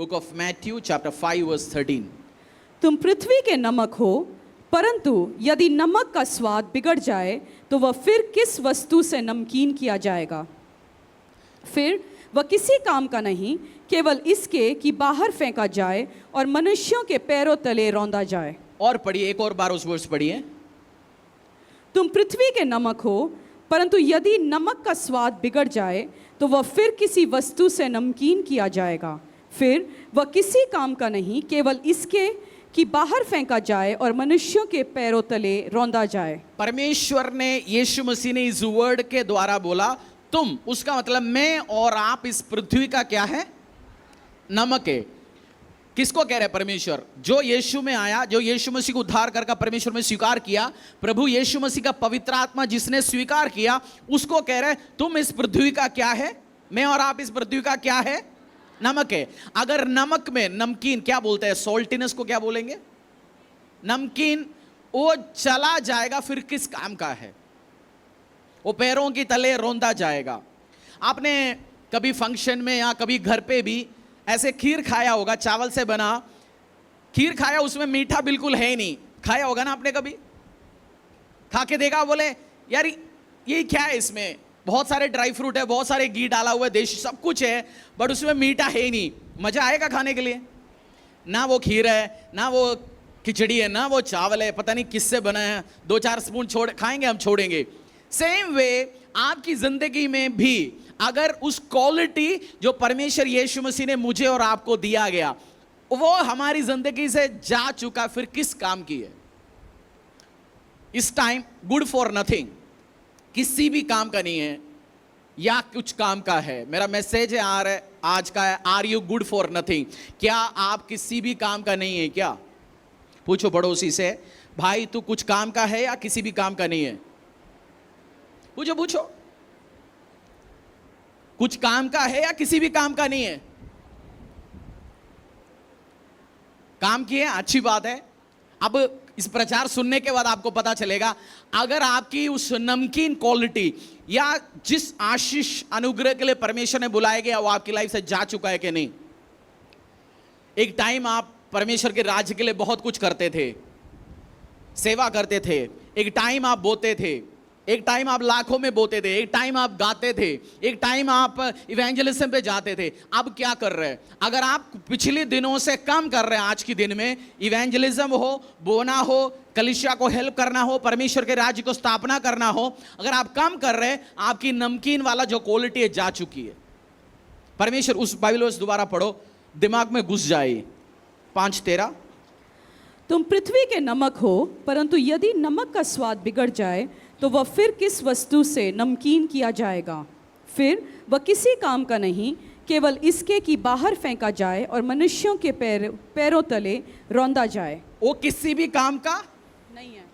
Book of Matthew chapter 5 verse 13. तुम पृथ्वी के नमक हो, परंतु यदि नमक का स्वाद बिगड़ जाए तो वह फिर किस वस्तु से नमकीन किया जाएगा? फिर वह किसी काम का नहीं, केवल इसके कि बाहर फेंका जाए और मनुष्यों के पैरों तले रौंदा जाए। और पढ़िए, एक और बार उस वर्ष पढ़िए। तुम पृथ्वी के नमक हो, परंतु यदि नमक का स्वाद बिगड़ जाए तो वह फिर किसी वस्तु से नमकीन किया जाएगा। फिर वह किसी काम का नहीं, केवल इसके कि बाहर फेंका जाए और मनुष्यों के पैरों तले रौंदा जाए। परमेश्वर ने, यीशु मसीह ने इस वर्ड के द्वारा बोला तुम, उसका मतलब मैं और आप इस पृथ्वी का क्या है? नमक है। किसको कह रहे हैं परमेश्वर? जो यीशु में आया, जो यीशु मसीह को उद्धार करके परमेश्वर में स्वीकार किया, प्रभु यीशु मसीह का पवित्र आत्मा जिसने स्वीकार किया, उसको कह रहे हैं तुम इस पृथ्वी का क्या है? मैं और आप इस पृथ्वी का क्या है? नमक है। अगर नमक में नमकीन, क्या बोलते हैं, सॉल्टीनेस को क्या बोलेंगे? नमकीन, वो चला जाएगा फिर किस काम का है? वो पैरों की तले रौंदा जाएगा। आपने कभी फंक्शन में या कभी घर पे भी ऐसे खीर खाया होगा, चावल से बना खीर खाया, उसमें मीठा बिल्कुल है ही नहीं, खाया होगा ना आपने? कभी खा के देखा, बोले यार ये क्या है, इसमें बहुत सारे ड्राई फ्रूट है, बहुत सारे घी डाला हुआ है, देशी सब कुछ है, बट उसमें मीठा है ही नहीं। मजा आएगा खाने के लिए? ना वो खीर है, ना वो खिचड़ी है, ना वो चावल है, पता नहीं किससे बना है, 2-4 स्पून छोड़ खाएंगे, हम छोड़ेंगे। सेम वे आपकी जिंदगी में भी अगर उस क्वालिटी जो परमेश्वर यीशु मसीह ने मुझे और आपको दिया गया, वो हमारी जिंदगी से जा चुका, फिर किस काम की है? इस टाइम गुड फॉर नथिंग, किसी भी काम का नहीं है या कुछ काम का है। मेरा मैसेज है आज का है, are you good for nothing? क्या आप किसी भी काम का नहीं है क्या? पूछो पड़ोसी से, भाई तू कुछ काम का है या किसी भी काम का नहीं है? पूछो पूछो, कुछ काम का है या किसी भी काम का नहीं है? काम की है, अच्छी बात है। अब इस प्रचार सुनने के बाद आपको पता चलेगा अगर आपकी उस नमकीन क्वालिटी या जिस आशीष अनुग्रह के लिए परमेश्वर ने बुलाया गया वो आपकी लाइफ से जा चुका है कि नहीं। एक टाइम आप परमेश्वर के राज्य के लिए बहुत कुछ करते थे, सेवा करते थे, एक टाइम आप बोते थे, एक टाइम आप लाखों में बोते थे, एक टाइम आप गाते थे, एक टाइम आप इवेंजलिज्म पे जाते थे। अब क्या कर रहे हैं? अगर आप पिछले दिनों से कम कर रहे हैं, आज के दिन में इवेंजलिज्म हो, बोना हो, कलीसिया को हेल्प करना हो, परमेश्वर के राज्य को स्थापना करना हो, अगर आप कम कर रहे हैं, आपकी नमकीन वाला जो क्वालिटी है जा चुकी है। परमेश्वर, उस बाइबल वर्स दोबारा पढ़ो, दिमाग में घुस जाए। 5:13, तुम पृथ्वी के नमक हो, परंतु यदि नमक का स्वाद बिगड़ जाए तो वह फिर किस वस्तु से नमकीन किया जाएगा? फिर वह किसी काम का नहीं, केवल इसके कि बाहर फेंका जाए और मनुष्यों के पैरों तले रौंदा जाए। वो किसी भी काम का नहीं है।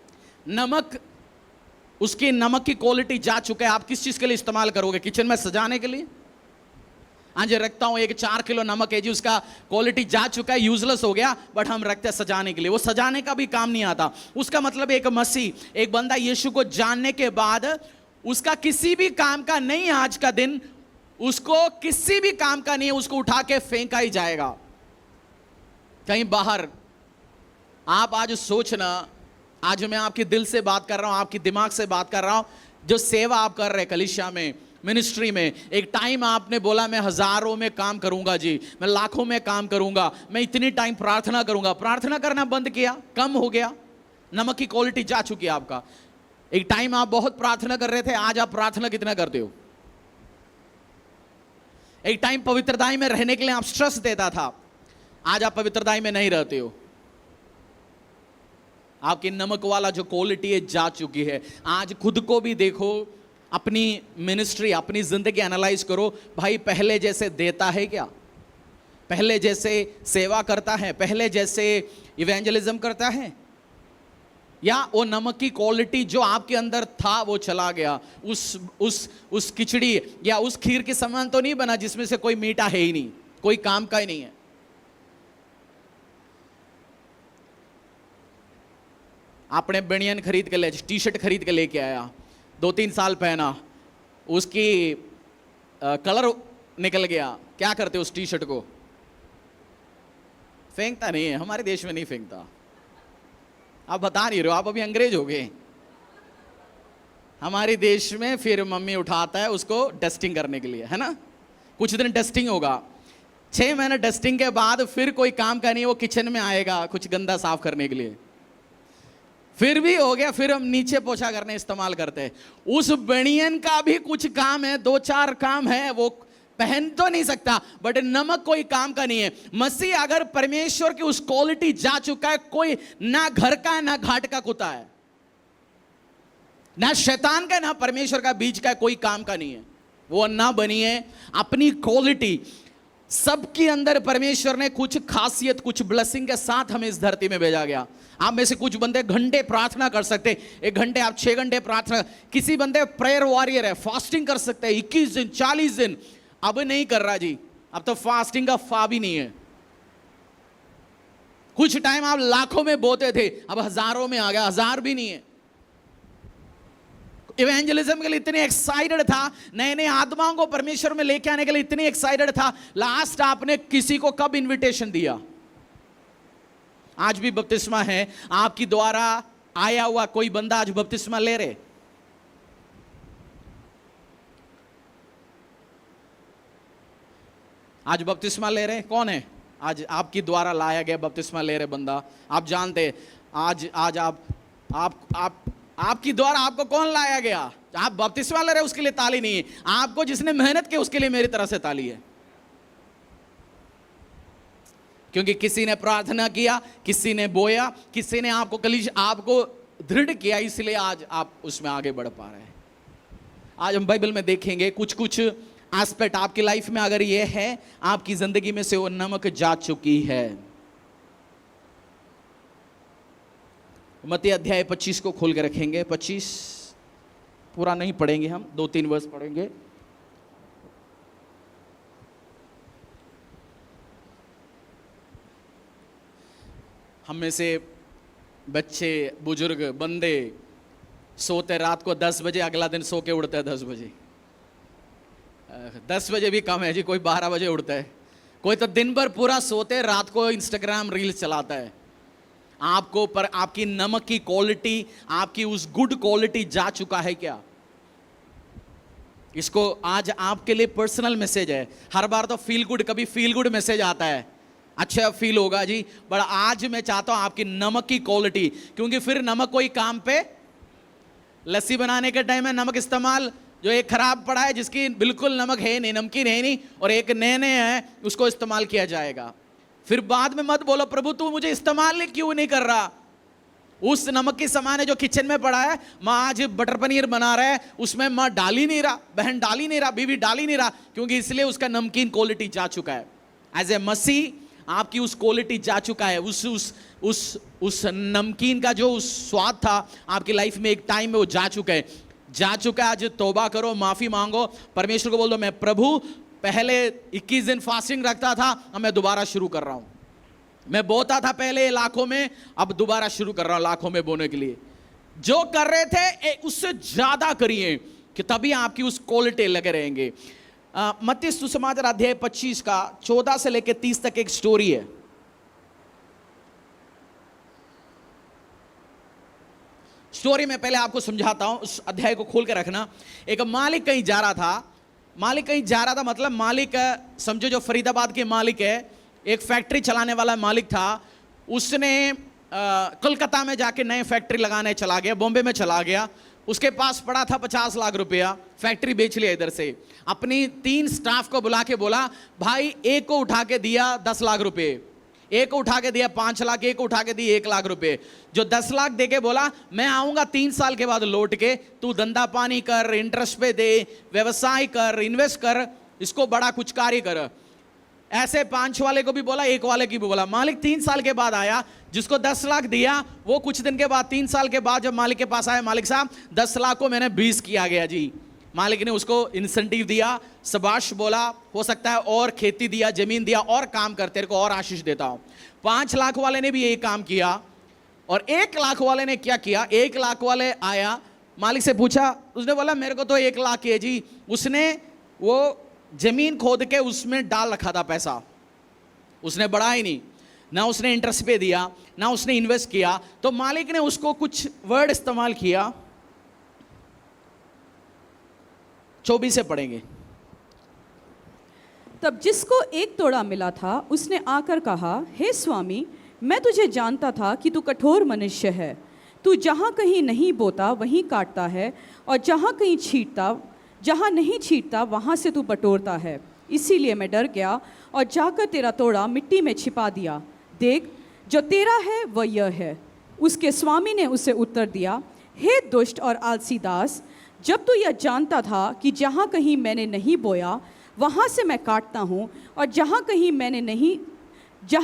नमक, उसकी नमक की क्वालिटी जा चुका है। आप किस चीज के लिए इस्तेमाल करोगे? किचन में सजाने के लिए? आज रखता हूं, एक 4 किलो नमक है जी, उसका क्वालिटी जा चुका है, यूजलेस हो गया, बट हम रखते हैं सजाने के लिए। वो सजाने का भी काम नहीं आता। उसका मतलब एक मसीह, एक बंदा यीशु को जानने के बाद उसका किसी भी काम का नहीं, आज का दिन उसको किसी भी काम का नहीं, उसको उठा के फेंका ही जाएगा कहीं बाहर। आप आज सोचना, आज मैं आपके दिल से बात कर रहा हूं, आपके दिमाग से बात कर रहा हूं, जो सेवा आप कर रहे हैं कलीसिया में, मिनिस्ट्री में, एक टाइम आपने बोला मैं हजारों में काम करूंगा जी, मैं लाखों में काम करूंगा, मैं इतनी टाइम प्रार्थना करूंगा। प्रार्थना करना बंद किया, कम हो गया, नमक की क्वालिटी जा चुकी है आपका। एक टाइम आप बहुत प्रार्थना कर रहे थे, आज आप प्रार्थना कितना करते हो? एक टाइम पवित्रताई में रहने के लिए आप स्ट्रेस देता था, आज आप पवित्रताई में नहीं रहते हो। आपकी नमक वाला जो क्वालिटी है जा चुकी है। आज खुद को भी देखो, अपनी मिनिस्ट्री, अपनी जिंदगी एनालाइज करो, भाई पहले जैसे देता है क्या? पहले जैसे सेवा करता है? पहले जैसे इवेंजलिज्म करता है? या वो नमक की क्वालिटी जो आपके अंदर था वो चला गया? उस खिचड़ी या उस खीर के समान तो नहीं बना जिसमें से कोई मीठा है ही नहीं, कोई काम का ही नहीं है। आपने बनियान खरीद के ले, टी शर्ट खरीद के लेके आया, 2-3 साल पहना, उसकी कलर निकल गया, क्या करते हो उस टी शर्ट को? फेंकता नहीं है, हमारे देश में नहीं फेंकता। आप बता नहीं रहे हो, आप अभी अंग्रेज हो गए। हमारे देश में फिर मम्मी उठाता है उसको डस्टिंग करने के लिए, है ना। कुछ दिन डस्टिंग होगा, 6 महीने डस्टिंग के बाद फिर कोई काम का नहीं, वो किचन में आएगा कुछ गंदा साफ करने के लिए। फिर भी हो गया, फिर हम नीचे पोछा करने इस्तेमाल करते हैं। उस बनियन का भी कुछ काम है, 2-4 काम है, वो पहन तो नहीं सकता, बट नमक कोई काम का नहीं है। मसीह अगर परमेश्वर की उस क्वालिटी जा चुका है, कोई ना घर का है ना घाट का कुत्ता है, ना शैतान का ना परमेश्वर का बीच का कोई काम का नहीं है। वो ना बनी है अपनी क्वालिटी। सबके अंदर परमेश्वर ने कुछ खासियत, कुछ ब्लेसिंग के साथ हमें इस धरती में भेजा गया। आप में से कुछ बंदे घंटे प्रार्थना कर सकते, 1 घंटे, आप 6 घंटे प्रार्थना। किसी बंदे प्रेयर वॉरियर है, फास्टिंग कर सकते हैं 21 दिन 40 दिन। अब नहीं कर रहा जी, अब तो फास्टिंग का फा भी नहीं है। कुछ टाइम आप लाखों में बोते थे, अब हजारों में आ गया, 1000 भी नहीं है। इवेंजलिज्म के लिए इतने एक्साइटेड था, नए नए आत्माओं को परमेश्वर में लेके आने के लिए इतने एक्साइटेड था। लास्ट आपने किसी को कब इनविटेशन दिया? आज भी बपतिस्मा है, आपकी द्वारा आया हुआ कोई बंदा आज बपतिस्मा ले रहे? आज बपतिस्मा ले रहे कौन है? आज आपकी द्वारा लाया गया बपतिस्मा ले रहे बंदा। आप जानते आज आप आपकी द्वारा आपको कौन लाया गया? आप बपतिस्मा ले रहे उसके लिए ताली नहीं है, आपको जिसने मेहनत की उसके लिए मेरी तरफ से ताली है। क्योंकि किसी ने प्रार्थना किया, किसी ने बोया, किसी ने आपको दृढ़ किया, इसलिए आज आप उसमें आगे बढ़ पा रहे हैं। आज हम बाइबल में देखेंगे कुछ एस्पेक्ट आपकी लाइफ में, अगर ये है आपकी जिंदगी में से वो नमक जा चुकी है। मत्ती अध्याय 25 को खोल के रखेंगे। 25 पूरा नहीं पढ़ेंगे हम, 2-3 वर्ष पढ़ेंगे। हम में से बच्चे, बुजुर्ग, बंदे सोते रात को 10 बजे, अगला दिन सो के उड़ते हैं 10 बजे। 10 बजे भी कम है जी, कोई 12 बजे उड़ता है, कोई तो दिन भर पूरा सोते, रात को इंस्टाग्राम रील्स चलाता है। आपको पर आपकी नमक की क्वालिटी, आपकी उस गुड क्वालिटी जा चुका है क्या? इसको आज आपके लिए पर्सनल मैसेज है। हर बार तो फील गुड, कभी फील गुड मैसेज आता है, अच्छा फील होगा जी, पर आज मैं चाहता हूं आपकी नमक की क्वालिटी, क्योंकि फिर नमक कोई काम पे, लस्सी बनाने के टाइम में नमक इस्तेमाल, जो एक खराब पड़ा है जिसकी बिल्कुल नमक है नहीं, नमकीन है नहीं, और एक नए है, उसको इस्तेमाल किया जाएगा। फिर बाद में मत बोलो प्रभु तू मुझे इस्तेमाल क्यों नहीं कर रहा। उस नमक की सामान है जो किचन में पड़ा है, माँ आज बटर पनीर बना रहा है, उसमें माँ डाल ही नहीं रहा, बहन डाल ही नहीं रहा, बीवी डाल ही नहीं रहा, क्योंकि इसलिए उसका नमकीन क्वालिटी जा चुका है। एज ए मसीह आपकी उस क्वालिटी जा चुका है। उस नमकीन का जो उस स्वाद था आपकी लाइफ में एक टाइम में वो जा चुका है। आज तौबा करो, माफी मांगो, परमेश्वर को बोल दो मैं प्रभु पहले 21 दिन फास्टिंग रखता था, अब मैं दोबारा शुरू कर रहा हूं। मैं बोता था पहले लाखों में, अब दोबारा शुरू कर रहा हूं लाखों में बोने के लिए। जो कर रहे थे उससे ज्यादा करिए, कि तभी आपकी उस क्वालिटी लगे रहेंगे। मत्ती सुसमाचार अध्याय 25 का 14 से लेकर 30 तक एक स्टोरी है। स्टोरी में पहले आपको समझाता हूं, उस अध्याय को खोल के रखना। एक मालिक कहीं जा रहा था, मतलब मालिक समझो जो फरीदाबाद के मालिक है, एक फैक्ट्री चलाने वाला मालिक था। उसने कलकत्ता में जाके नए फैक्ट्री लगाने चला गया, बॉम्बे में चला गया। उसके पास पड़ा था 50 लाख रुपया, फैक्ट्री बेच लिया इधर से। अपनी 3 स्टाफ को बुला के बोला भाई, एक को उठा के दिया 10 लाख रुपए, एक को उठा के दिया 5 लाख, एक को उठा के दिए 1 लाख रुपए। जो 10 लाख देके बोला मैं आऊंगा 3 साल के बाद लौट के, तू धंधा पानी कर, इंटरेस्ट पे दे, व्यवसाय कर, इन्वेस्ट कर, इसको बड़ा कुछ कार्य कर। ऐसे 5 वाले को भी बोला, 1 वाले की भी बोला। मालिक 3 साल के बाद आया, जिसको 10 लाख दिया वो कुछ दिन के बाद, 3 साल के बाद जब मालिक के पास आया, मालिक साहब 10 लाख को मैंने 20 किया गया जी। मालिक ने उसको इंसेंटिव दिया, शबाश बोला, हो सकता है और खेती दिया, जमीन दिया, और काम कर, तेरे को और आशीष देता हूं। 5 लाख वाले ने भी यही काम किया। और 1 लाख वाले ने क्या किया? 1 लाख वाले आया, मालिक से पूछा, उसने बोला मेरे को तो 1 लाख है जी। उसने वो जमीन खोद के उसमें डाल रखा था पैसा, उसने बढ़ा ही नहीं। ना उसने इंटरेस्ट पे दिया, ना उसने इन्वेस्ट किया, तो मालिक ने उसको कुछ वर्ड इस्तेमाल किया। 24 से पढ़ेंगे। तब जिसको एक तोड़ा मिला था उसने आकर कहा, हे स्वामी, मैं तुझे जानता था कि तू कठोर मनुष्य है। तू जहाँ कहीं नहीं बोता वहीं काटता है, और जहाँ नहीं छींटता वहाँ से तू बटोरता है। इसीलिए मैं डर गया और जाकर तेरा तोड़ा मिट्टी में छिपा दिया। देख, जो तेरा है वह यह है। उसके स्वामी ने उसे उत्तर दिया, हे दुष्ट और आलसी दास, जब तू यह जानता था कि जहाँ कहीं मैंने नहीं बोया वहाँ से मैं काटता हूँ, और जहाँ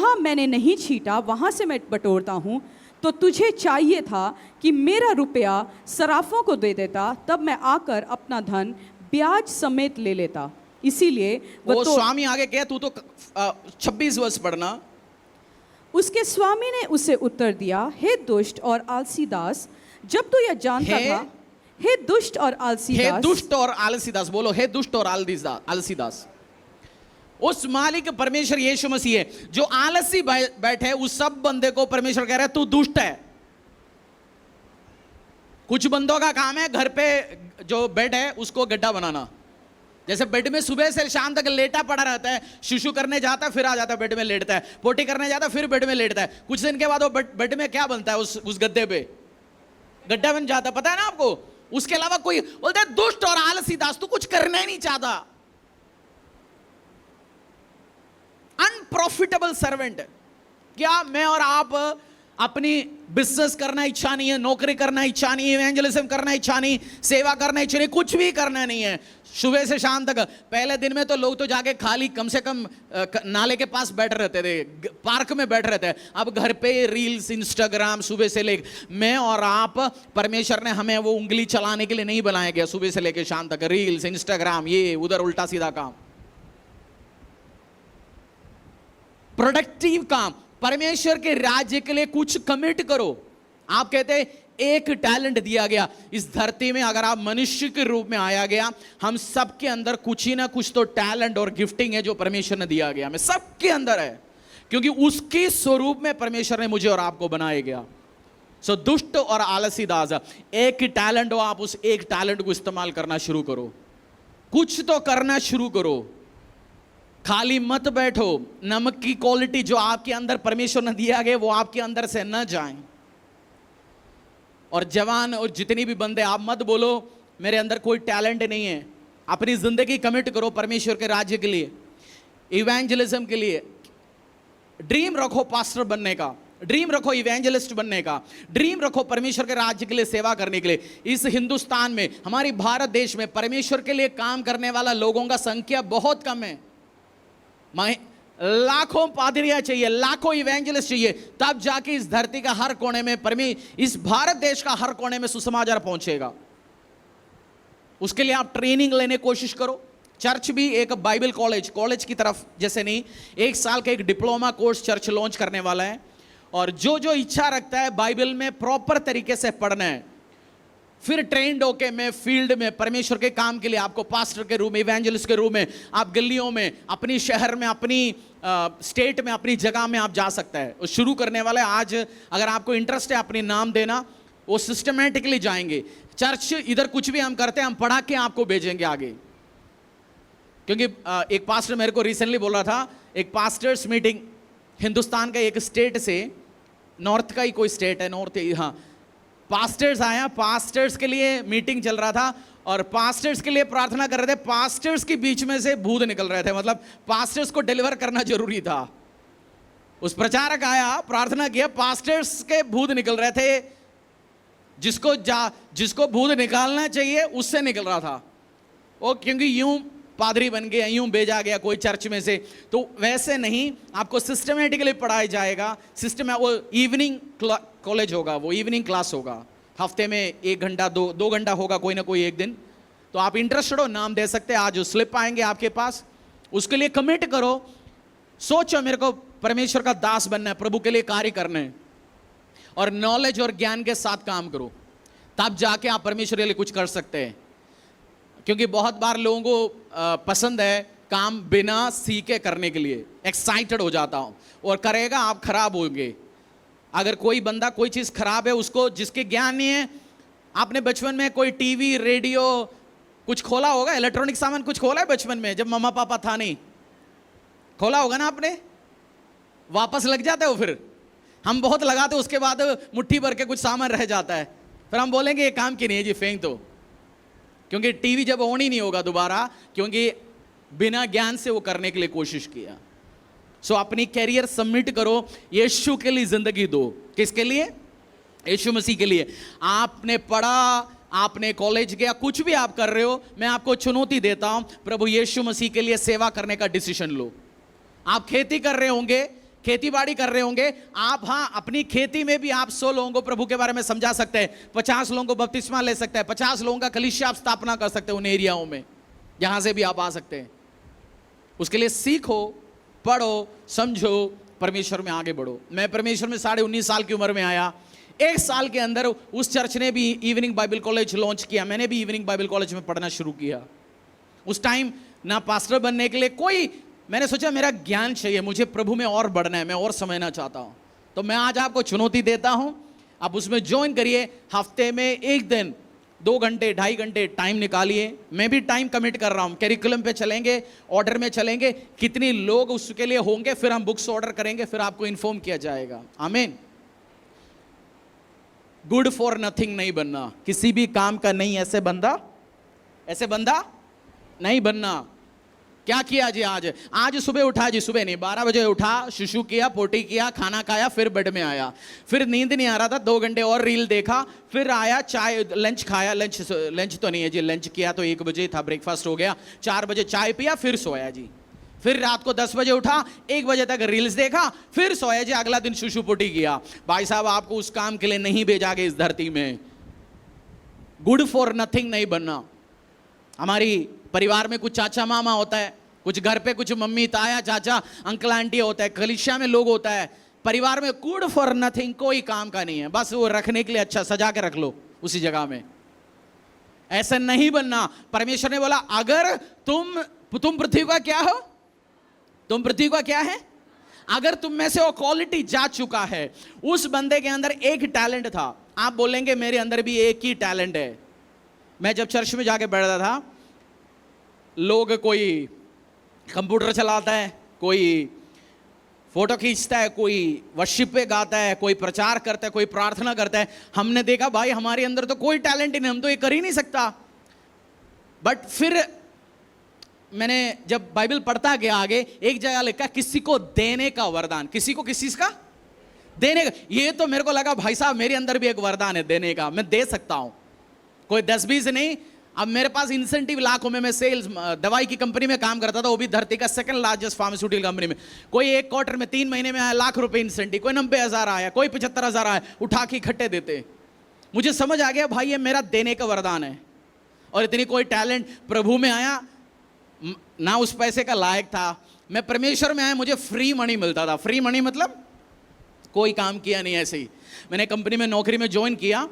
मैंने नहीं छींटा वहाँ से मैं बटोरता हूँ, तो तुझे चाहिए था कि मेरा रुपया सराफों को दे देता, तब मैं आकर अपना धन ब्याज समेत ले लेता। इसीलिए वो स्वामी आगे कहे, तू तो 26 वर्ष पढ़ना। उसके स्वामी ने उसे उत्तर दिया, हे दुष्ट और आलसी दास, जब तू यह जानता था, हे दुष्ट और आलसी दास, हे दुष्ट और आलसी दास, बोलो, हे दुष्ट और आलसी दास। उस मालिक परमेश्वर यीशु मसीह है, जो आलसी बैठे उस सब बंदे को परमेश्वर कह रहा है तू दुष्ट है। कुछ बंदों का काम है घर पे जो बेड है उसको गड्ढा बनाना। जैसे बेड में सुबह से शाम तक लेटा पड़ा रहता है, शुशु करने जाता है फिर आ जाता है बेड में लेटता है, पोटी करने जाता है फिर बेड में लेटता है, कुछ दिन के बाद वो बेड में क्या बनता है, उस गद्दे पे गड्ढा बन जाता है, पता है ना आपको। उसके अलावा कोई बोलता है दुष्ट और आलसी दास, तू कुछ करना ही नहीं चाहता, अनप्रॉफिटेबल सर्वेंट। क्या मैं और आप अपनी बिजनेस करना इच्छा नहीं है, नौकरी करना इच्छा नहीं है, इवेंजलिज्म करना इच्छा नहीं, सेवा करना इच्छा नहीं, कुछ भी करना नहीं है, सुबह से शाम तक। पहले दिन में तो लोग तो जाके खाली कम से कम नाले के पास बैठ रहते थे, पार्क में बैठ रहते हैं। अब घर पे रील्स, इंस्टाग्राम सुबह से लेकर, मैं और आप, परमेश्वर ने हमें वो उंगली चलाने के लिए नहीं बनाया गया सुबह से लेकर शाम तक, रील्स, इंस्टाग्राम, ये उधर उल्टा सीधा काम, प्रोडक्टिव काम। परमेश्वर के राज्य के लिए कुछ कमिट करो। आप कहते हैं एक टैलेंट दिया गया इस धरती में, अगर आप मनुष्य के रूप में आया गया, हम सबके अंदर कुछ ही ना कुछ तो टैलेंट और गिफ्टिंग है जो परमेश्वर ने दिया गया, हमें सबके अंदर है, क्योंकि उसके स्वरूप में परमेश्वर ने मुझे और आपको बनाया गया। सो दुष्ट और आलसी दास, एक टैलेंट हो, आप उस एक टैलेंट को इस्तेमाल करना शुरू करो, कुछ तो करना शुरू करो, खाली मत बैठो। नमक की क्वालिटी जो आपके अंदर परमेश्वर ने दिया गया वो आपके अंदर से न जाए। और जवान और जितनी भी बंदे, आप मत बोलो मेरे अंदर कोई टैलेंट नहीं है। अपनी जिंदगी कमिट करो परमेश्वर के राज्य के लिए, इवेंजलिज्म के लिए। ड्रीम रखो पास्टर बनने का, ड्रीम रखो इवेंजलिस्ट बनने का, ड्रीम रखो परमेश्वर के राज्य के लिए सेवा करने के लिए। इस हिंदुस्तान में, हमारी भारत देश में परमेश्वर के लिए काम करने वाला लोगों का संख्या बहुत कम है। लाखों पादरियां चाहिए, लाखों इवेंजलिस्ट चाहिए, तब जाके इस धरती का हर कोने में, इस भारत देश का हर कोने में सुसमाचार पहुंचेगा। उसके लिए आप ट्रेनिंग लेने की कोशिश करो। चर्च भी एक बाइबल कॉलेज की तरफ जैसे नहीं, 1 साल का एक डिप्लोमा कोर्स चर्च लॉन्च करने वाला है। और जो इच्छा रखता है बाइबल में प्रॉपर तरीके से पढ़ना है, फिर ट्रेंड होके मैं फील्ड में परमेश्वर के काम के लिए, आपको पास्टर के रूप में, इवेंजलिस्ट के रूप में, आप गलियों में, अपनी शहर में, अपनी स्टेट में, अपनी जगह में आप जा सकता है। वो शुरू करने वाला है आज। अगर आपको इंटरेस्ट है अपनी नाम देना, वो सिस्टमेटिकली जाएंगे। चर्च इधर कुछ भी हम करते हैं, हम पढ़ा के आपको भेजेंगे आगे। क्योंकि एक पास्टर मेरे को रिसेंटली बोल रहा था, एक पास्टर्स मीटिंग हिंदुस्तान का एक स्टेट से, नॉर्थ का ही कोई स्टेट है, नॉर्थ, हाँ, पास्टर्स आया, पास्टर्स के लिए मीटिंग चल रहा था और पास्टर्स के लिए प्रार्थना कर रहे थे। पास्टर्स के बीच में से भूत निकल रहे थे, मतलब पास्टर्स को डिलीवर करना जरूरी था। उस प्रचारक आया, प्रार्थना किया, पास्टर्स के भूत निकल रहे थे, जिसको भूत निकालना चाहिए उससे निकल रहा था वो, क्योंकि यूं पादरी बन गया, यूं भेजा गया कोई चर्च में से। तो वैसे नहीं, आपको सिस्टमेटिकली पढ़ाया जाएगा। सिस्टम है, वो इवनिंग कॉलेज होगा, वो इवनिंग क्लास होगा, हफ्ते में 1 घंटा 2 घंटा होगा, कोई ना कोई एक दिन। तो आप इंटरेस्टेड हो, नाम दे सकते हैं। आज स्लिप आएंगे आपके पास, उसके लिए कमिट करो। सोचो मेरे को परमेश्वर का दास बनना है, प्रभु के लिए कार्य करना है, और नॉलेज और ज्ञान के साथ काम करो, तब जाके आप परमेश्वर के लिए कुछ कर सकते हैं। क्योंकि बहुत बार लोगों को पसंद है काम बिना सीखे करने के लिए एक्साइटेड हो जाता हूं, और करेगा आप खराब होंगे। अगर कोई बंदा कोई चीज खराब है, उसको जिसके ज्ञान नहीं है, आपने बचपन में कोई टीवी रेडियो कुछ खोला होगा, इलेक्ट्रॉनिक सामान कुछ खोला है बचपन में जब मम्मा पापा था नहीं, खोला होगा ना आपने, वापस लग जाता है वो। फिर हम बहुत लगाते, उसके बाद मुट्ठी भर के कुछ सामान रह जाता है, फिर हम बोलेंगे ये काम की नहीं है जी, फेंक दो, क्योंकि टीवी जब ऑन ही नहीं होगा दोबारा, क्योंकि बिना ज्ञान से वो करने के लिए कोशिश किया। सो अपनी कैरियर सबमिट करो, यीशु के लिए जिंदगी दो। किसके लिए? यीशु मसीह के लिए। आपने पढ़ा, आपने कॉलेज गया, कुछ भी आप कर रहे हो, मैं आपको चुनौती देता हूं, प्रभु यीशु मसीह के लिए सेवा करने का डिसीजन लो। आप खेती कर रहे होंगे, खेती बाड़ी कर रहे होंगे आप, हाँ, अपनी खेती में भी आप 100 लोगों को प्रभु के बारे में समझा सकते हैं, 50 लोगों को बपतिस्मा ले सकते हैं, 50 लोगों का कलीसिया आप स्थापना कर सकते हैं उन एरियाओं में, जहां से भी आप आ सकते हैं। उसके लिए सीखो, पढ़ो, समझो, परमेश्वर में आगे बढ़ो। मैं परमेश्वर में 19.5 साल की उम्र में आया। 1 साल के अंदर उस चर्च ने भी इवनिंग बाइबल कॉलेज लॉन्च किया, मैंने भी इवनिंग बाइबल कॉलेज में पढ़ना शुरू किया। उस टाइम ना पास्टर बनने के लिए कोई, मैंने सोचा मेरा ज्ञान चाहिए, मुझे प्रभु में और बढ़ना है, मैं और समझना चाहता हूं। तो मैं आज आपको चुनौती देता हूं, आप उसमें ज्वाइन करिए। हफ्ते में 1 दिन 2 घंटे 2.5 घंटे टाइम निकालिए। मैं भी टाइम कमिट कर रहा हूं, कैरिकुलम पे चलेंगे, ऑर्डर में चलेंगे, कितनी लोग उसके लिए होंगे, फिर हम बुक्स ऑर्डर करेंगे, फिर आपको इन्फॉर्म किया जाएगा। आमीन। गुड फॉर नथिंग नहीं बनना, किसी भी काम का नहीं, ऐसे बंदा नहीं बनना। क्या किया जी? आज सुबह उठा जी, सुबह नहीं 12 बजे उठा, शुशु किया, पोटी किया, खाना खाया, फिर बेड में आया, फिर नींद नहीं आ रहा था, 2 घंटे और रील देखा, फिर आया, चाय लंच खाया, लंच तो नहीं है जी, लंच किया तो 1 बजे था, ब्रेकफास्ट हो गया, 4 बजे चाय पिया, फिर सोया जी, फिर रात को 10 बजे उठा, 1 बजे तक रील्स देखा, फिर सोया जी, अगला दिन शुशु पोटी किया। भाई साहब, आपको उस काम के लिए नहीं भेजा गया इस धरती में। गुड फॉर नथिंग नहीं बनना। हमारी परिवार में कुछ चाचा मामा होता है, कुछ घर पे कुछ मम्मी ताया चाचा अंकल आंटी होता है, कलीसिया में लोग होता है, परिवार में गुड फॉर नथिंग, कोई काम का नहीं है, बस वो रखने के लिए अच्छा सजा के रख लो उसी जगह में। ऐसा नहीं बनना। परमेश्वर ने बोला अगर तुम पृथ्वी का क्या हो, तुम पृथ्वी का क्या है, अगर तुम में से वो क्वालिटी जा चुका है, उस बंदे के अंदर एक टैलेंट था। आप बोलेंगे मेरे अंदर भी एक ही टैलेंट है। मैं जब चर्च में जाके बैठता था, लोग कोई कंप्यूटर चलाता है, कोई फोटो खींचता है, कोई वर्शिप पे गाता है, कोई प्रचार करता है, कोई प्रार्थना करता है। हमने देखा भाई हमारे अंदर तो कोई टैलेंट ही नहीं, हम तो ये कर ही नहीं सकता। बट फिर मैंने जब बाइबल पढ़ता गया आगे, एक जगह लिखा किसी को देने का वरदान, किसी को किस चीज का देने का। ये तो मेरे को लगा भाई साहब मेरे अंदर भी एक वरदान है देने का, मैं दे सकता हूं, कोई 10-20 नहीं। अब मेरे पास इंसेंटिव लाखों में, मैं सेल्स दवाई की कंपनी में काम करता था, वो भी धरती का 2nd लार्जेस्ट फार्मास्यूटिकल कंपनी में। कोई 1 क्वार्टर में 3 महीने में आया लाख रुपए इंसेंटिव, कोई 90,000 आया, कोई 75,000 आया, उठा के इकट्ठे देते। मुझे समझ आ गया भाई ये मेरा देने का वरदान है। और इतनी कोई टैलेंट प्रभु में आया ना, उस पैसे का लायक था। मैं परमेश्वर में आया, मुझे फ्री मनी मिलता था। फ्री मनी मतलब कोई काम किया नहीं, ऐसे ही मैंने कंपनी में नौकरी में ज्वाइन किया।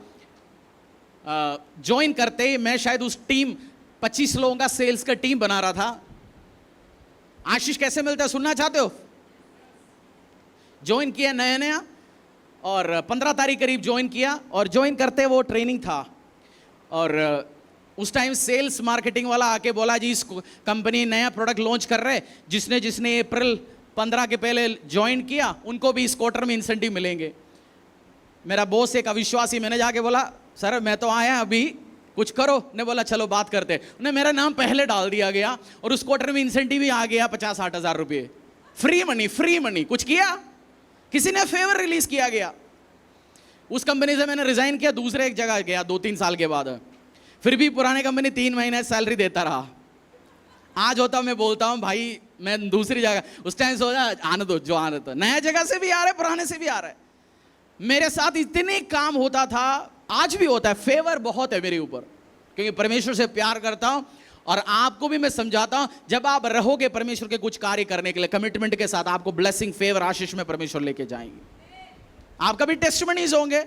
ज्वाइन करते ही मैं शायद उस टीम 25 लोगों का सेल्स का टीम बना रहा था। आशीष कैसे मिलता है सुनना चाहते हो? ज्वाइन किया नया नया, और 15 तारीख करीब ज्वाइन किया, और ज्वाइन करते वो ट्रेनिंग था। और उस टाइम सेल्स मार्केटिंग वाला आके बोला जी इस कंपनी नया प्रोडक्ट लॉन्च कर रहे, जिसने अप्रैल 15 के पहले ज्वाइन किया उनको भी इस क्वार्टर में इंसेंटिव मिलेंगे। मेरा बॉस एक अविश्वासी, मैंने जाके बोला सर मैं तो आया अभी, कुछ करो। ने बोला चलो बात करते। उन्हें मेरा नाम पहले डाल दिया गया, और उस क्वार्टर में इंसेंटिव भी आ गया 50-60 हज़ार रुपये। फ्री मनी कुछ किया, किसी ने फेवर रिलीज किया गया। उस कंपनी से मैंने रिजाइन किया, दूसरे एक जगह गया 2-3 साल के बाद। फिर भी पुराने कंपनी 3 महीने सैलरी देता रहा। आज होता मैं बोलता हूं भाई मैं दूसरी जगह, उस टाइम सोचा आने दो जो आने दो, नया जगह से भी आ रहा है, पुराने से भी आ रहा है। मेरे साथ इतने काम होता था, आज भी होता है। फेवर बहुत है मेरे ऊपर, क्योंकि परमेश्वर से प्यार करता हूं। और आपको भी मैं समझाता हूं, जब आप रहोगे परमेश्वर के कुछ कार्य करने के लिए कमिटमेंट के साथ, आपको ब्लेसिंग, फेवर, आशीष में परमेश्वर लेके जाएंगे। आपका भी टेस्टिमनीज होंगे।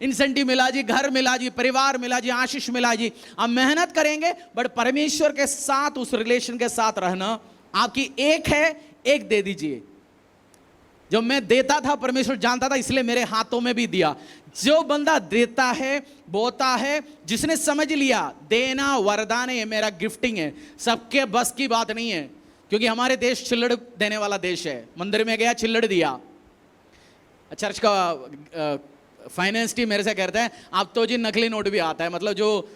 इंसेंटिव मिला जी, घर मिला जी, परिवार मिला जी, आशीष मिला जी, आप मेहनत करेंगे बट परमेश्वर के साथ उस रिलेशन के साथ रहना आपकी एक है, एक दे दीजिए। जब मैं देता था परमेश्वर जानता था, इसलिए मेरे हाथों में भी दिया। जो बंदा देता है, बोता है, जिसने समझ लिया देना वरदान है, ये मेरा गिफ्टिंग है, सबके बस की बात नहीं है। क्योंकि हमारे देश चिल्लड़ देने वाला देश है। मंदिर में गया, चिल्लड़ दिया। चर्च का फाइनेंस टीम मेरे से कहता है अब तो जी नकली नोट भी आता है, मतलब जो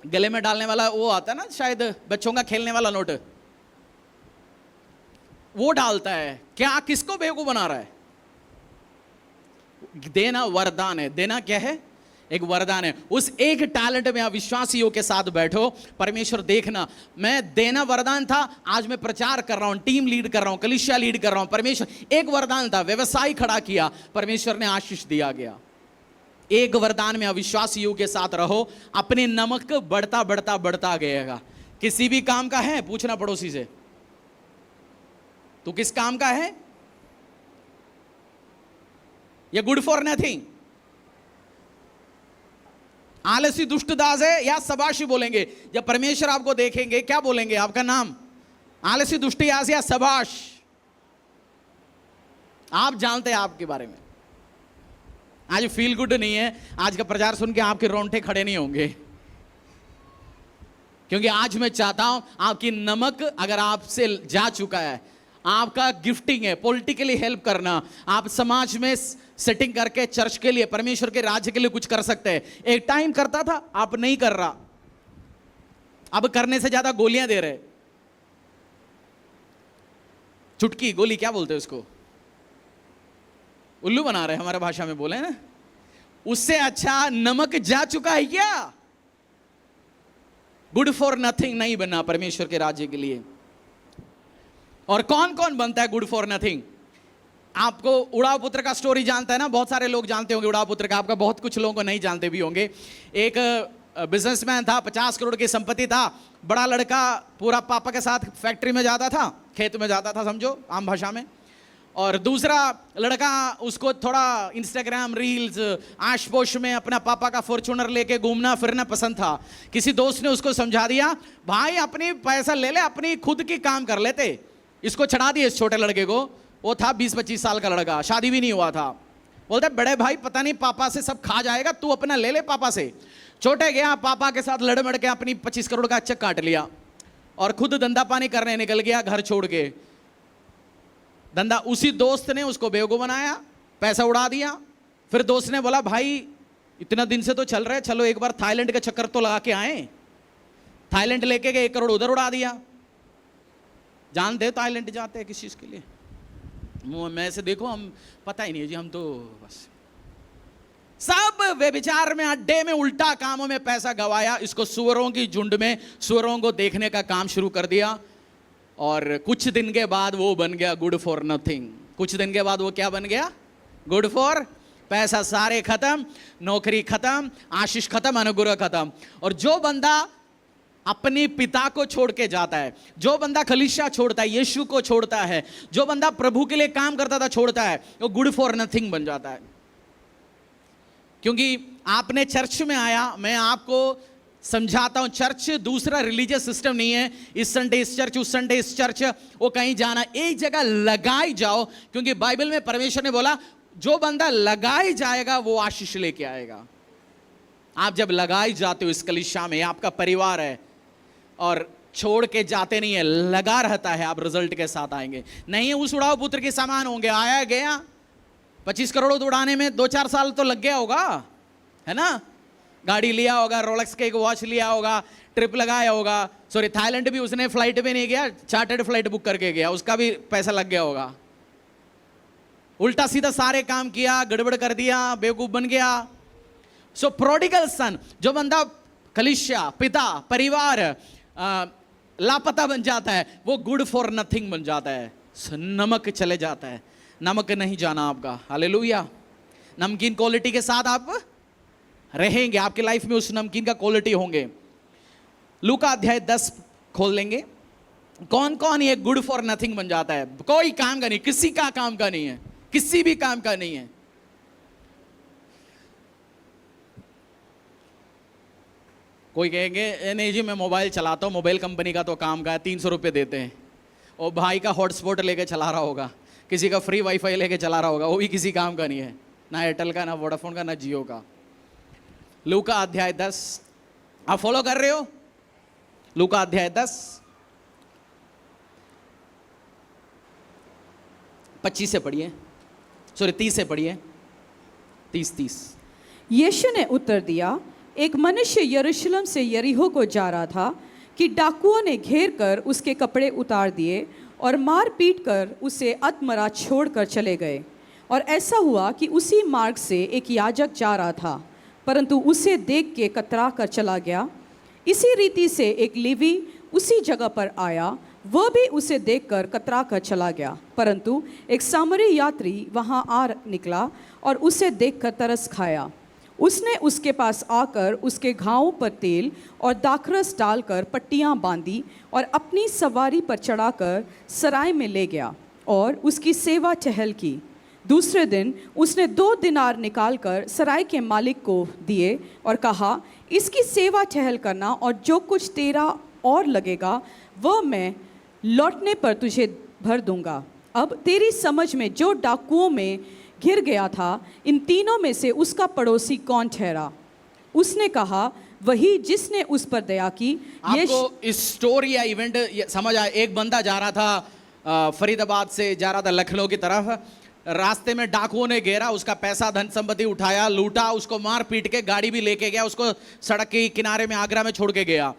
गले में डालने वाला वो आता है ना, शायद बच्चों का खेलने वाला नोट, वो डालता है। क्या किसको बेवकूफ बना रहा है? देना वरदान है। देना क्या है? एक वरदान है। उस एक टैलेंट में आप विश्वासियों के साथ बैठो। परमेश्वर देखना, मैं देना वरदान था, आज मैं प्रचार कर रहा हूं, टीम लीड कर रहा हूं, कलीसिया लीड कर रहा हूं। परमेश्वर एक वरदान था, व्यवसाय खड़ा किया, परमेश्वर ने आशीष दिया गया। एक वरदान में अविश्वासियों के साथ रहो, अपने नमक बढ़ता बढ़ता बढ़ता गएगा। किसी भी काम का है, पूछना पड़ोसी से, तू किस काम का है? ये गुड फॉर नथिंग, आलसी दुष्ट दास है या सबाशी बोलेंगे? जब परमेश्वर आपको देखेंगे क्या बोलेंगे? आपका नाम आलसी दुष्ट दास या सबाश? आप जानते हैं आपके बारे में। आज फील गुड नहीं है, आज का प्रचार सुन के आपके रोंगटे खड़े नहीं होंगे, क्योंकि आज मैं चाहता हूं आपकी नमक अगर आपसे जा चुका है, आपका गिफ्टिंग है पॉलिटिकली हेल्प करना, आप समाज में सेटिंग करके चर्च के लिए, परमेश्वर के राज्य के लिए कुछ कर सकते हैं। एक टाइम करता था, आप नहीं कर रहा, अब करने से ज्यादा गोलियां दे रहे। चुटकी गोली क्या बोलते हैं उसको? उल्लू बना रहे, हमारे भाषा में बोले ना। उससे अच्छा नमक जा चुका है क्या? गुड फॉर नथिंग नहीं बनना परमेश्वर के राज्य के लिए। और कौन कौन बनता है गुड फॉर नथिंग? आपको उड़ाव पुत्र का स्टोरी जानता है ना, बहुत सारे लोग जानते होंगे उड़ाव पुत्र का, आपका बहुत कुछ लोगों को नहीं जानते भी होंगे। एक बिजनेसमैन था, 50 करोड़ की संपत्ति था, बड़ा लड़का पूरा पापा के साथ फैक्ट्री में जाता था, खेत में जाता था समझो आम भाषा में, और दूसरा लड़का उसको थोड़ा इंस्टाग्राम रील्स आश पोश में अपना पापा का फॉर्च्यूनर लेके घूमना फिरना पसंद था। किसी दोस्त ने उसको समझा दिया, भाई अपनी पैसा ले ले, अपनी खुद की काम कर लेते। इसको चढ़ा दिए इस छोटे लड़के को, वो था 20-25 साल का लड़का, शादी भी नहीं हुआ था। बोलते बड़े भाई पता नहीं पापा से सब खा जाएगा, तू अपना ले ले पापा से। छोटे गया, पापा के साथ लड़ मड़ के अपनी 25 करोड़ का चेक काट लिया और खुद धंधा पानी करने निकल गया घर छोड़ के। धंधा उसी दोस्त ने उसको बेवकूफ बनाया, पैसा उड़ा दिया। फिर दोस्त ने बोला भाई इतना दिन से तो चल रहे, चलो एक बार थाईलैंड का चक्कर तो लगा के आए। थाईलैंड लेके गए, 1 करोड़ उधर उड़ा दिया। जानते हो थाईलैंड जाते हैं किस चीज के लिए? मैं से देखो, हम पता ही नहीं है जी, हम तो बस सब व्यभिचार में, अड्डे में, उल्टा कामों में पैसा गवाया। इसको सुअरों की झुंड में सुअरों को देखने का काम शुरू कर दिया और कुछ दिन के बाद वो बन गया गुड फॉर नथिंग। कुछ दिन के बाद वो क्या बन गया? गुड फॉर पैसा सारे खत्म, नौकरी खत्म, आशीष खत्म, अनुग्रह खत्म। और जो बंदा अपने पिता को छोड़ के जाता है, जो बंदा कलीसिया छोड़ता है, यीशु को छोड़ता है, जो बंदा प्रभु के लिए काम करता था छोड़ता है, वो गुड फॉर नथिंग बन जाता है। क्योंकि आपने चर्च में आया, मैं आपको समझाता हूं, चर्च दूसरा रिलीजियस सिस्टम नहीं है। इस संडे इस चर्च, उस संडे इस चर्च, वो कहीं जाना, एक जगह लगाई जाओ। क्योंकि बाइबल में परमेश्वर ने बोला जो बंदा लगाई जाएगा वो आशीष लेके आएगा। आप जब लगाई जाते हो इस कलीसिया में, आपका परिवार है और छोड़ के जाते नहीं है, लगा रहता है, आप रिजल्ट के साथ आएंगे। नहीं उस उड़ाव पुत्र के समान होंगे, आया गया 25 करोड़ उड़ाने में 2-4 साल तो लग गया होगा, है ना। गाड़ी लिया होगा, रोलेक्स का एक वॉच लिया होगा, ट्रिप लगाया होगा। सॉरी, थाईलैंड भी उसने फ्लाइट पे नहीं गया, चार्टर्ड फ्लाइट बुक करके गया, उसका भी पैसा लग गया होगा। उल्टा सीधा सारे काम किया, गड़बड़ कर दिया, बेवकूफ बन गया। सो प्रोडिगल सन, जो बंदा कलीसिया, पिता, परिवार लापता बन जाता है, वो गुड फॉर नथिंग बन जाता है, नमक चले जाता है। नमक नहीं जाना आपका, हालेलुया। नमकीन क्वालिटी के साथ आप रहेंगे, आपके लाइफ में उस नमकीन का क्वालिटी होंगे। लूका अध्याय 10 खोल लेंगे। कौन कौन ये गुड फॉर नथिंग बन जाता है? कोई काम का नहीं, किसी का काम का नहीं है, किसी भी काम का नहीं है। कोई कहेंगे नहीं जी मैं मोबाइल चलाता हूँ, मोबाइल कंपनी का तो काम का है, 300 रुपये देते हैं। और भाई का हॉटस्पॉट लेके चला रहा होगा, किसी का फ्री वाईफाई लेके चला रहा होगा, वो भी किसी काम का नहीं है, ना एयरटेल का, ना वोडाफोन का, ना जियो का। लूका अध्याय 10, आप फॉलो कर रहे हो? लूका अध्याय 10 25 से पढ़िए, सॉरी 30 से पढ़िए, 30। यीशु ने उत्तर दिया, एक मनुष्य यरूशलेम से यरीहो को जा रहा था कि डाकुओं ने घेर कर उसके कपड़े उतार दिए और मार पीट कर उसे अधमरा छोड़कर चले गए। और ऐसा हुआ कि उसी मार्ग से एक याजक जा रहा था, परंतु उसे देख के कतरा कर चला गया। इसी रीति से एक लेवी उसी जगह पर आया, वह भी उसे देखकर कतरा कर चला गया, परंतु एक सामरी यात्री वहाँ आ निकला और उसे देखकर तरस खाया। उसने उसके पास आकर उसके घावों पर तेल और दाखरस डालकर पट्टियाँ बांधी और अपनी सवारी पर चढ़ाकर सराय में ले गया और उसकी सेवा टहल की। दूसरे दिन उसने 2 दिनार निकालकर सराय के मालिक को दिए और कहा, इसकी सेवा टहल करना और जो कुछ तेरा और लगेगा वह मैं लौटने पर तुझे भर दूंगा। अब तेरी समझ में जो डाकुओं में घिर गया था, इन तीनों में से उसका पड़ोसी कौन ठहरा? उसने कहा, वही जिसने उस पर दया की। आपको इस स्टोरी या इवेंट समझ आया? एक बंदा जा रहा था फरीदाबाद से जा रहा था लखनऊ की तरफ, रास्ते में डाकुओं ने घेरा, उसका पैसा धन संपत्ति उठाया, लूटा, उसको मार पीट के गाड़ी भी लेके गया, उसको सड़क के किनारे में आगरा में छोड़ के गया।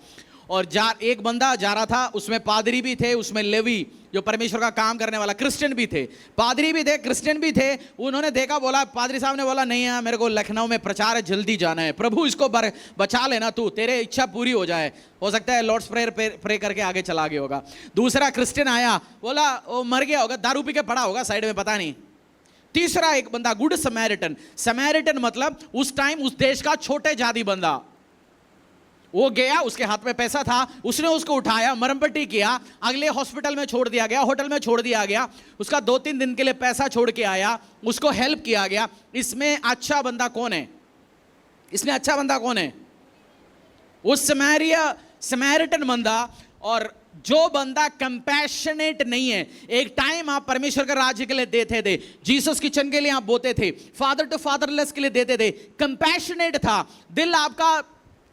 और एक बंदा जा रहा था, उसमें पादरी भी थे, उसमें लेवी जो परमेश्वर का काम करने वाला, क्रिश्चियन भी थे, पादरी भी थे, क्रिश्चियन भी थे। उन्होंने देखा, बोला, पादरी साहब ने बोला, नहीं यार मेरे को लखनऊ में प्रचार है, जल्दी जाना है, प्रभु इसको बचा लेना, तू तेरे इच्छा पूरी हो जाए। हो सकता है लॉर्ड्स प्रेयर प्रे करके आगे चला गया होगा। दूसरा क्रिश्चियन आया, बोला वो मर गया होगा, दारू पी के पड़ा होगा साइड में, पता नहीं। तीसरा एक बंदा गुड समैरिटन, समैरिटन मतलब उस टाइम उस देश का छोटे जाति बंदा, वो गया, उसके हाथ में पैसा था, उसने उसको उठाया, मरहम पट्टी किया, अगले हॉस्पिटल में छोड़ दिया गया, होटल में छोड़ दिया गया, उसका 2-3 दिन के लिए पैसा छोड़ के आया, उसको हेल्प किया गया। इसमें अच्छा बंदा कौन है? इसमें अच्छा बंदा कौन है? उस समैरिटन बंदा। और जो बंदा कंपैशनेट नहीं है, एक टाइम आप परमेश्वर के राज्य के लिए देते थे, जीसस किचन के लिए आप बोते थे, फादर टू फादरलेस के लिए देते थे, कंपैशनेट था, दिल आपका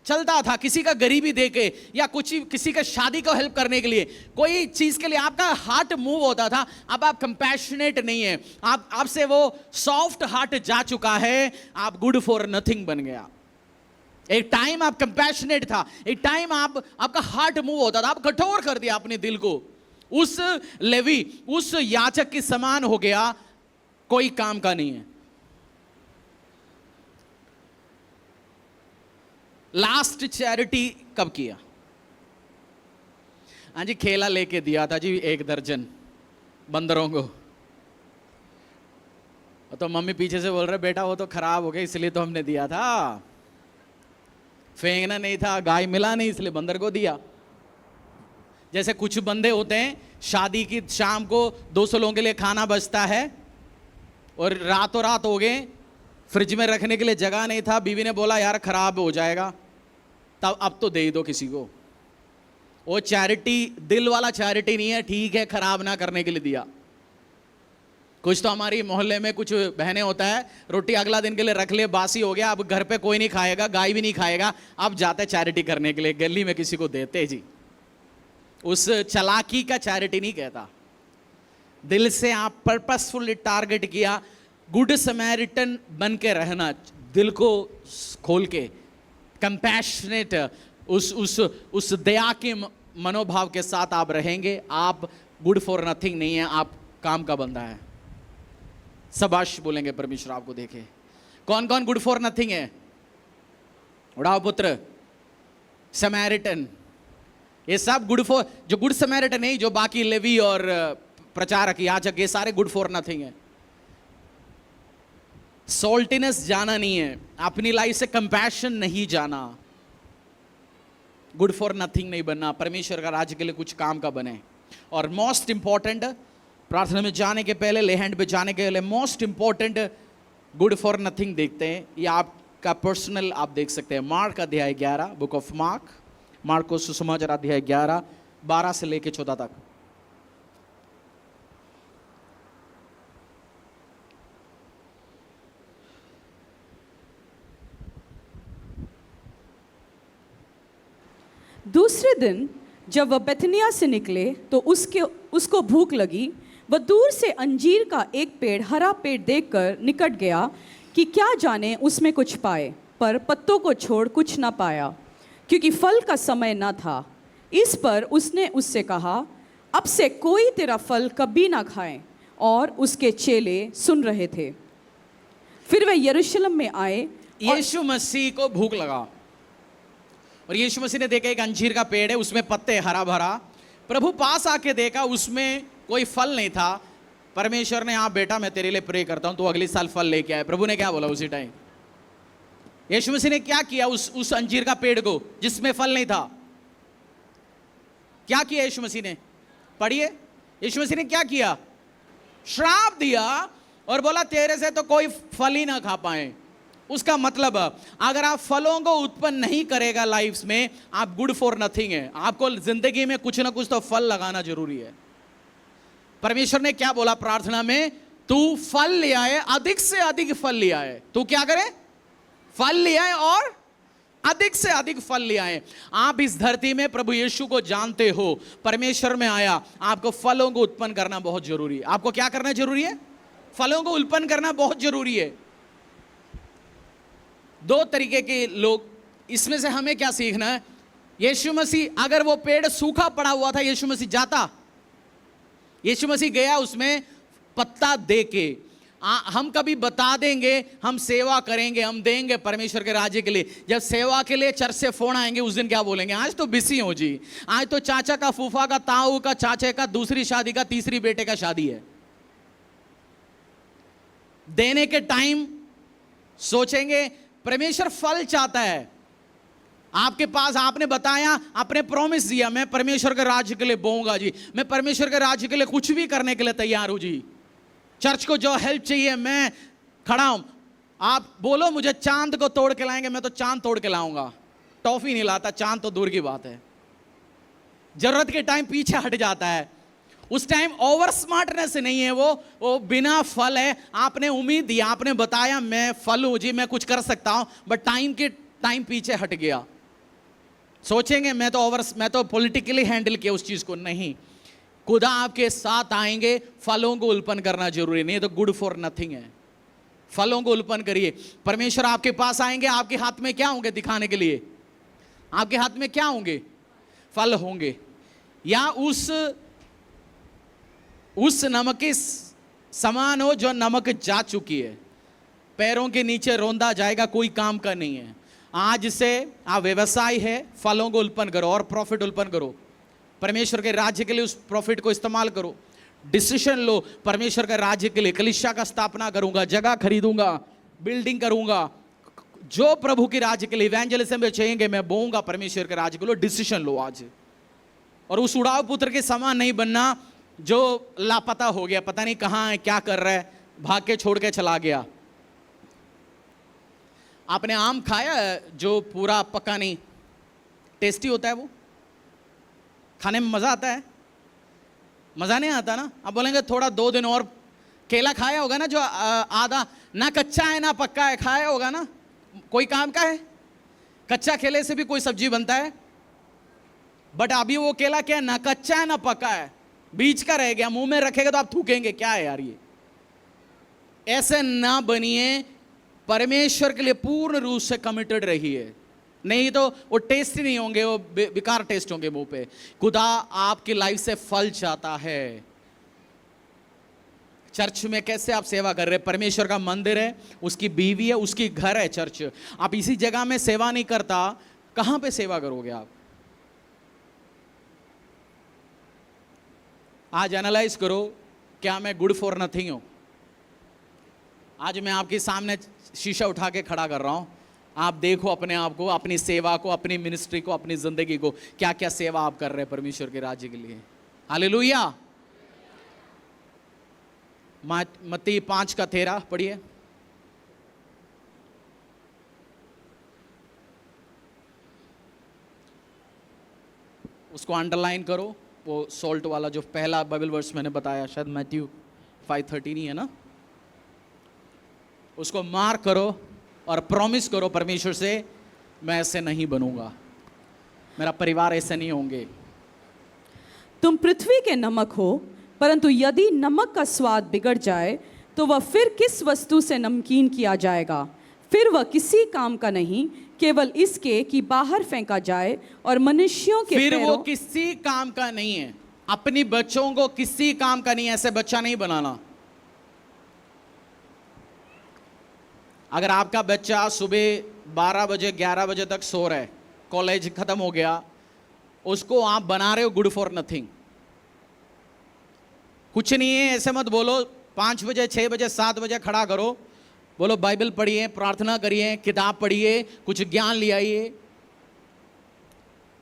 चलता था किसी का गरीबी देके या कुछ किसी का शादी को हेल्प करने के लिए, कोई चीज के लिए आपका हार्ट मूव होता था। अब आप कंपैशनेट नहीं है, आपसे वो सॉफ्ट हार्ट जा चुका है, आप गुड फॉर नथिंग बन गया। एक टाइम आप कंपैशनेट था, एक टाइम आपका हार्ट मूव होता था, आप कठोर कर दिया अपने दिल को, उस लेवी उस याचक के समान हो गया, कोई काम का नहीं है। लास्ट चैरिटी कब किया? हाँ जी, खेला लेके दिया था जी 1 दर्जन बंदरों को। तो मम्मी पीछे से बोल रहे, बेटा वो तो खराब हो गया इसलिए तो हमने दिया था, फेंकना नहीं था, गाय मिला नहीं इसलिए बंदर को दिया। जैसे कुछ बंदे होते हैं, शादी की शाम को 200 लोगों के लिए खाना बचता है और रातों रात हो गए, फ्रिज में रखने के लिए जगह नहीं था, बीवी ने बोला यार खराब हो जाएगा, तब अब तो दे ही दो किसी को। वो चैरिटी दिल वाला चैरिटी नहीं है, ठीक है खराब ना करने के लिए दिया। कुछ तो हमारी मोहल्ले में कुछ बहनें होता है, रोटी अगला दिन के लिए रख ले, बासी हो गया, अब घर पे कोई नहीं खाएगा, गाय भी नहीं खाएगा, अब जाते चैरिटी करने के लिए, गली में किसी को देते जी। उस चालाकी का चैरिटी नहीं कहता, दिल से आप पर्पसफुली टारगेट किया, गुड समैरिटन बन के रहना, दिल को खोल के, कंपैशनेट, उस दया के मनोभाव के साथ आप रहेंगे, आप गुड फॉर नथिंग नहीं है, आप काम का बंदा है। शाबाश बोलेंगे परमेश्वर आपको देखे। कौन कौन गुड फॉर नथिंग है? उड़ाओ पुत्र, समैरिटन, ये सब गुड फॉर, जो गुड समैरिटन नहीं, जो बाकी लेवी और प्रचारक याजक ये सारे गुड फॉर नथिंग है। सॉल्टीनेस जाना नहीं है, अपनी लाइफ से कंपैशन नहीं जाना, गुड फॉर नथिंग नहीं बनना, परमेश्वर का राज्य के लिए कुछ काम का बने। और मोस्ट इंपॉर्टेंट, प्रार्थना में जाने के पहले, ले हैंड पे जाने के पहले most important good for nothing देखते हैं। ये आपका का पर्सनल आप देख सकते हैं। मार्क अध्याय 11, बुक ऑफ मार्क को सुसमाचार अध्याय 11 12 से लेके 14 तक। दूसरे दिन जब वह बेथनिया से निकले तो उसको भूख लगी। वह दूर से अंजीर का एक पेड़, हरा पेड़ देखकर निकट गया कि क्या जाने उसमें कुछ पाए, पर पत्तों को छोड़ कुछ न पाया, क्योंकि फल का समय न था। इस पर उसने उससे कहा, अब से कोई तेरा फल कभी ना खाए। और उसके चेले सुन रहे थे। फिर वे यरूशलेम में आए। यीशु मसीह को भूख लगा और यीशु मसीह ने देखा एक अंजीर का पेड़ है, उसमें पत्ते हरा भरा। प्रभु पास आके देखा, उसमें कोई फल नहीं था। परमेश्वर ने, हाँ बेटा मैं तेरे लिए प्रे करता हूं, तू अगले साल फल लेके आए। प्रभु ने क्या बोला उसी टाइम? यीशु मसीह ने क्या किया उस अंजीर का पेड़ को जिसमें फल नहीं था? क्या किया यीशु मसीह ने? पढ़िए, यीशु मसीह ने क्या किया? श्राप दिया और बोला तेरे से तो कोई फल ही ना खा पाए। उसका मतलब अगर आप फलों को उत्पन्न नहीं करेगा लाइफ में, आप गुड फॉर नथिंग है। आपको जिंदगी में कुछ ना कुछ तो फल लगाना जरूरी है। परमेश्वर ने क्या बोला प्रार्थना में? तू फल ले आए, अधिक से अधिक फल ले आए। तू क्या करे? फल ले आए और अधिक से अधिक फल ले आए। आप इस धरती में प्रभु यीशु को जानते हो, परमेश्वर में आया, आपको फलों को उत्पन्न करना बहुत जरूरी है। आपको क्या करना जरूरी है? फलों को उत्पन्न करना बहुत जरूरी है। दो तरीके के लोग, इसमें से हमें क्या सीखना है? यीशु मसीह, अगर वो पेड़ सूखा पड़ा हुआ था, यीशु मसीह जाता? यीशु मसीह गया उसमें पत्ता दे के। हम कभी बता देंगे हम सेवा करेंगे, हम देंगे परमेश्वर के राज्य के लिए। जब सेवा के लिए चर्च से फोन आएंगे उस दिन क्या बोलेंगे? आज तो बिजी हो जी, आज तो चाचा का, फूफा का, ताऊ का, चाचे का दूसरी शादी का, तीसरी बेटे का शादी है। देने के टाइम सोचेंगे परमेश्वर फल चाहता है आपके पास। आपने बताया, आपने प्रॉमिस दिया, मैं परमेश्वर के राज्य के लिए बोऊंगा जी, मैं परमेश्वर के राज्य के लिए कुछ भी करने के लिए तैयार हूं जी। चर्च को जो हेल्प चाहिए मैं खड़ा हूं। आप बोलो मुझे चांद को तोड़ के लाएंगे, मैं तो चांद तोड़ के लाऊंगा। टॉफी नहीं लाता, चांद तो दूर की बात है। जरूरत के टाइम पीछे हट जाता है। उस टाइम ओवर स्मार्टनेस नहीं है, वो बिना फल है। आपने उम्मीद दिया, आपने बताया मैं फल हूं जी, मैं कुछ कर सकता हूं, बट टाइम पीछे हट गया। सोचेंगे मैं तो पॉलिटिकली हैंडल किया उस चीज को। नहीं, खुदा आपके साथ आएंगे। फलों को उत्पन्न करना जरूरी नहीं तो गुड फॉर नथिंग है। फलों को उत्पन्न करिए। परमेश्वर आपके पास आएंगे, आपके हाथ में क्या होंगे दिखाने के लिए? आपके हाथ में क्या होंगे? फल होंगे। या उस नमक के समान हो जो नमक जा चुकी है, पैरों के नीचे रौंदा जाएगा, कोई काम का नहीं है। आज से आप व्यवसाय है, फलों को उत्पन्न करो और प्रॉफिट उत्पन्न करो। परमेश्वर के राज्य के लिए उस प्रॉफिट को इस्तेमाल करो। डिसीजन लो, परमेश्वर के राज्य के लिए कलीसिया का स्थापना करूंगा, जगह खरीदूंगा, बिल्डिंग करूंगा, जो प्रभु के राज्य के लिए इवेंजलिज्म में चाहिए मैं बोऊंगा परमेश्वर के राज्य के लिए। डिसीजन लो आज। और उस उड़ाव पुत्र के समान नहीं बनना जो लापता हो गया, पता नहीं कहां है, क्या कर रहा है, भाग के छोड़ के चला गया। आपने आम खाया जो पूरा पका नहीं? टेस्टी होता है वो, खाने में मजा आता है? मजा नहीं आता ना। आप बोलेंगे थोड़ा 2 दिन और। केला खाया होगा ना जो आधा ना कच्चा है ना पक्का है, खाया होगा ना? कोई काम का है? कच्चा केले से भी कोई सब्जी बनता है, बट अभी वो केला क्या है, ना कच्चा है ना पक्का है, बीच का रह गया। मुंह में रखेगा तो आप थूकेंगे, क्या है यार ये। ऐसे ना बनिए, परमेश्वर के लिए पूर्ण रूप से कमिटेड रहिए, नहीं तो वो टेस्ट नहीं होंगे, वो बेकार टेस्ट होंगे मुंह पे। खुदा आपकी लाइफ से फल चाहता है। चर्च में कैसे आप सेवा कर रहे हैं? परमेश्वर का मंदिर है, उसकी बीवी है, उसकी घर है चर्च। आप इसी जगह में सेवा नहीं करता, कहां पे सेवा करोगे आप? आज एनालाइज करो, क्या मैं गुड फॉर नथिंग हूं? आज मैं आपके सामने शीशा उठा के खड़ा कर रहा हूं, आप देखो अपने आप को, अपनी सेवा को, अपनी मिनिस्ट्री को, अपनी जिंदगी को, क्या क्या सेवा आप कर रहे हैं परमेश्वर के राज्य के लिए। हालेलुया। मत्ती 5 का 13 पढ़िए। उसको अंडरलाइन करो, वो सॉल्ट वाला जो पहला बाइबल वर्स मैंने बताया, शायद मैथ्यू 5:13 ही है ना, उसको मार्क करो और प्रॉमिस करो परमेश्वर से, मैं ऐसे नहीं बनूंगा, मेरा परिवार ऐसे नहीं होंगे। तुम पृथ्वी के नमक हो, परंतु यदि नमक का स्वाद बिगड़ जाए तो वह फिर किस वस्तु से नमकीन किया जाएगा? फिर वह किसी काम का नहीं, केवल इसके कि बाहर फेंका जाए और मनुष्यों के फिर वो पैरों। किसी काम का नहीं है। अपनी बच्चों को किसी काम का नहीं, ऐसे बच्चा नहीं बनाना। अगर आपका बच्चा सुबह 12 बजे 11 बजे तक सो रहा है, कॉलेज खत्म हो गया, उसको आप बना रहे हो गुड फॉर नथिंग। कुछ नहीं है, ऐसे मत बोलो। 5 बजे 6 बजे 7 बजे खड़ा करो, बोलो बाइबल पढ़िए, प्रार्थना करिए, किताब पढ़िए, कुछ ज्ञान ले आइए,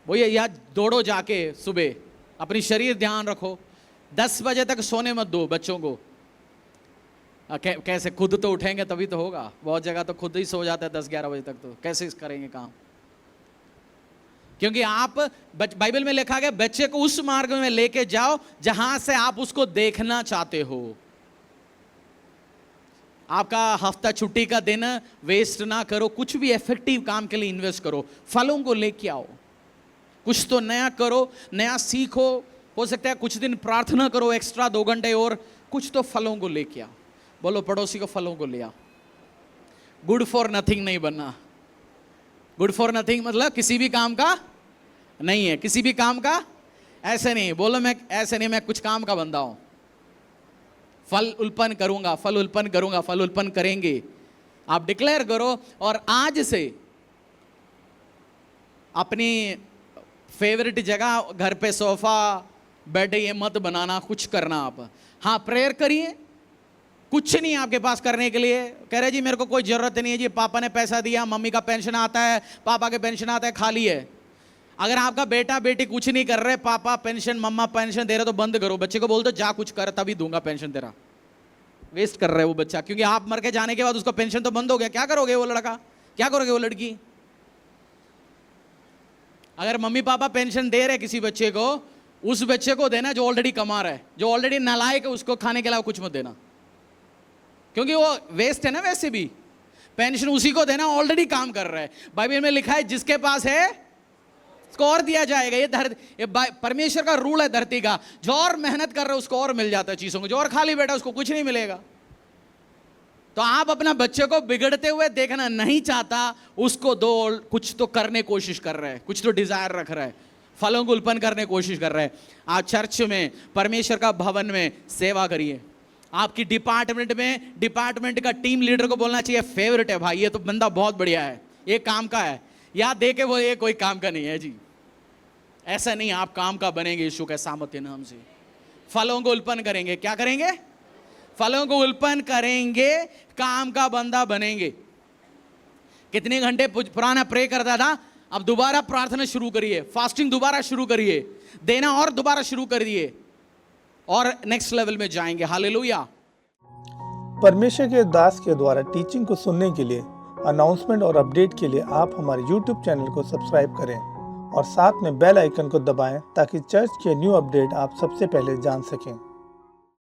वो ये या दौड़ो जाके सुबह, अपनी शरीर ध्यान रखो। 10 बजे तक सोने मत दो बच्चों को। कैसे? खुद तो उठेंगे तभी तो होगा। बहुत जगह तो खुद ही सो जाता है 10-11 बजे तक, तो कैसे करेंगे काम? क्योंकि आप बाइबल में लिखा गया बच्चे को उस मार्ग में लेके जाओ जहां से आप उसको देखना चाहते हो। आपका हफ्ता छुट्टी का दिन वेस्ट ना करो, कुछ भी इफेक्टिव काम के लिए इन्वेस्ट करो, फलों को लेके आओ, कुछ तो नया करो, नया सीखो। हो सकता है कुछ दिन प्रार्थना करो एक्स्ट्रा 2 घंटे, और कुछ तो फलों को लेके आओ। बोलो पड़ोसी को फलों को ले आओ। गुड फॉर नथिंग नहीं बनना। गुड फॉर नथिंग मतलब किसी भी काम का नहीं है, किसी भी काम का ऐसे नहीं। बोलो मैं ऐसे नहीं, मैं कुछ काम का बंदा हूं, फल उत्पन्न करूंगा, फल उत्पन्न करूंगा, फल उत्पन्न करेंगे। आप डिक्लेयर करो, और आज से अपनी फेवरेट जगह, घर पे सोफा बेड ये मत बनाना, कुछ करना आप। हाँ, प्रेयर करिए, कुछ नहीं आपके पास करने के लिए। कह रहे जी मेरे को कोई जरूरत नहीं है जी, पापा ने पैसा दिया, मम्मी का पेंशन आता है, पापा के पेंशन आता है, खाली है। अगर आपका बेटा बेटी कुछ नहीं कर रहे, पापा पेंशन मम्मा पेंशन दे रहे, तो बंद करो। बच्चे को बोल दो जा कुछ कर, तभी दूंगा पेंशन तेरा। वेस्ट कर रहे हो वो बच्चा, क्योंकि आप मर के जाने के बाद उसका पेंशन तो बंद हो गया। क्या करोगे वो लड़का, क्या करोगे वो लड़की? अगर मम्मी पापा पेंशन दे रहे किसी बच्चे को, उस बच्चे को देना जो ऑलरेडी कमा रहा है। जो ऑलरेडी नालायक है उसको खाने के अलावा कुछ मत देना, क्योंकि वो वेस्ट है ना। वैसे भी पेंशन उसी को देना ऑलरेडी काम कर रहा है। बाइबल में लिखा है जिसके पास है उसको और दिया जाएगा। ये परमेश्वर का रूल है धरती का। जो और मेहनत कर रहा है उसको और मिल जाता है चीजों को, जो और खाली बैठा उसको कुछ नहीं मिलेगा। तो आप अपना बच्चे को बिगड़ते हुए देखना नहीं चाहता, उसको दो, कुछ तो करने की कोशिश कर रहा है, कुछ तो डिजायर रख रहा है, फलों को उत्पन्न करने की कोशिश कर रहा है। आज चर्च में, परमेश्वर का भवन में सेवा करिए। आपकी डिपार्टमेंट का टीम लीडर को बोलना चाहिए फेवरेट है भाई, ये तो बंदा बहुत बढ़िया है, ये काम का है। या देखे वो ये कोई काम का नहीं है जी। ऐसा नहीं, आप काम का बनेंगे यीशु के सामर्थ्य नाम से। फलों को उत्पन्न करेंगे। क्या करेंगे? फलों को उत्पन्न करेंगे, काम का बंदा बनेंगे। कितने घंटे पुराना प्रे करता था, अब दोबारा प्रार्थना शुरू करिए, फास्टिंग दोबारा शुरू करिए, देना और दोबारा शुरू करिए, और नेक्स्ट लेवल में जाएंगे। हालेलुया। परमेश्वर के दास के द्वारा टीचिंग को सुनने के लिए, अनाउंसमेंट और अपडेट के लिए आप हमारे YouTube चैनल को सब्सक्राइब करें और साथ में बेल आइकन को दबाएं ताकि चर्च के न्यू अपडेट आप सबसे पहले जान सकें।